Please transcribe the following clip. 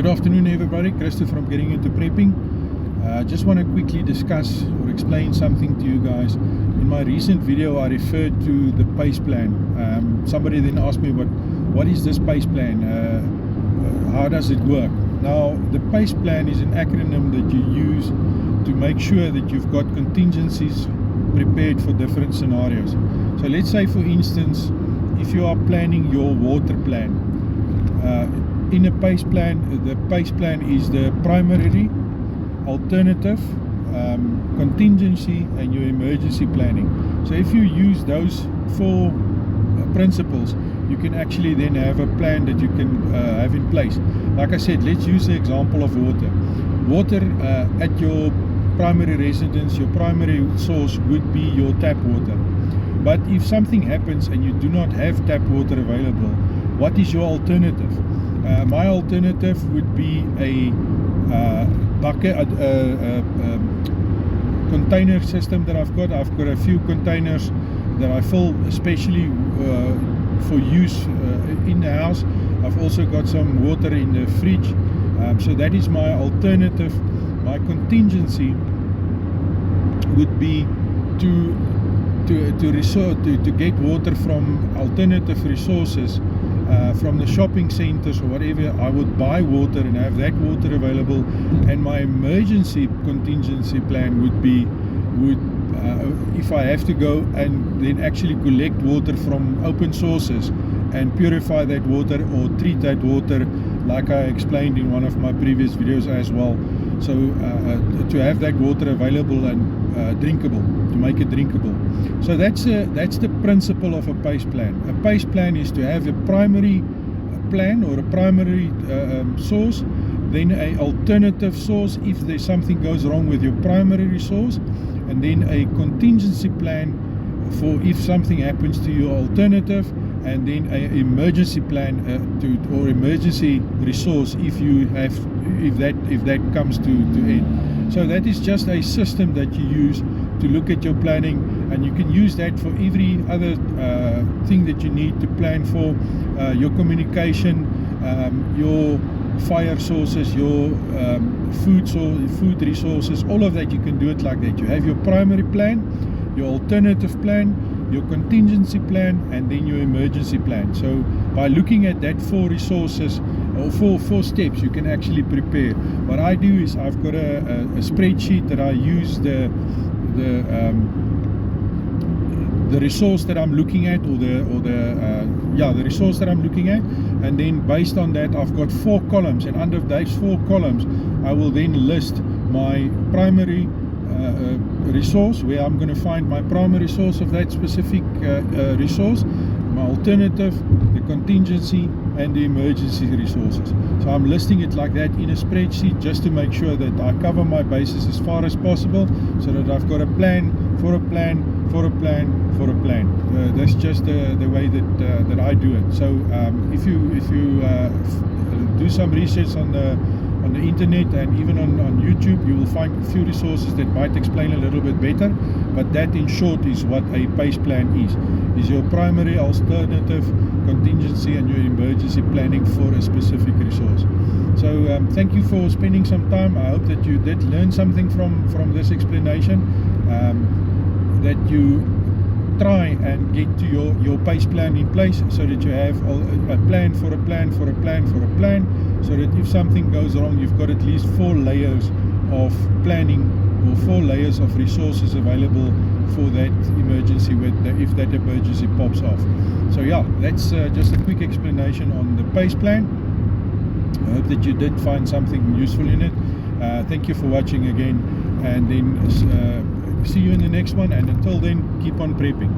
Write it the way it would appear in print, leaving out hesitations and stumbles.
afternoon everybody, Christopher from Getting Into Prepping. Just want to quickly discuss or explain something to you guys. In my recent video I referred to the PACE plan. Somebody then asked me what is this PACE plan, how does it work? Now the PACE plan is an acronym that you use to make sure that you've got contingencies prepared for different scenarios. So let's say for instance, if you are planning your water plan, in a PACE plan, the PACE plan is the primary, alternative, contingency and your emergency planning. So if you use those four principles, you can actually then have a plan that you can have in place. Like I said, let's use the example of water. Water at your primary residence, your primary source would be your tap water. But if something happens and you do not have tap water available, what is your alternative? My alternative would be a bucket, container system that I've got. I've got a few containers that I fill especially for use in the house. I've also got some water in the fridge. So that is my alternative. My contingency would be to get water from alternative resources, from the shopping centers or whatever. I would buy water and have that water available, and my emergency contingency plan would be if I have to go and then actually collect water from open sources and purify that water or treat that water, like I explained in one of my previous videos as well. So to have that water available and drinkable, to make it drinkable. So that's the principle of a PACE plan. A PACE plan is to have a primary plan or a primary source, then an alternative source if there's something goes wrong with your primary resource, and then a contingency plan for if something happens to your alternative, and then an emergency plan or emergency resource if that comes to end. So that is just a system that you use to look at your planning, and you can use that for every other thing that you need to plan for, your communication, your fire sources, your food resources, all of that. You can do it like that. You have your primary plan, your alternative plan, your contingency plan, and then your emergency plan. So by looking at that four resources or four steps, you can actually prepare. What I do is I've got a spreadsheet that I use the resource that I'm looking at, or the resource that I'm looking at, and then based on that I've got 4 columns, and under those 4 columns I will then list my primary resource, where I'm going to find my primary source of that specific resource, my alternative, the contingency, and the emergency resources. So I'm listing it like that in a spreadsheet, just to make sure that I cover my bases as far as possible, so that I've got a plan for a plan for a plan for a plan. That's just the way that I do it. So if you do some research on the internet and even on YouTube, you will find a few resources that might explain a little bit better, but that in short is what a PACE plan is your primary, alternative, contingency and your emergency planning for a specific resource. So thank you for spending some time. I hope that you did learn something from this explanation, that you try and get to your PACE plan in place, so that you have a plan for a plan for a plan for a plan, so that if something goes wrong, you've got at least 4 layers of planning or 4 layers of resources available for that emergency if that emergency pops off. So yeah, that's just a quick explanation on the PACE plan. I hope that you did find something useful in it. Thank you for watching again, and then see you in the next one, and until then, keep on prepping.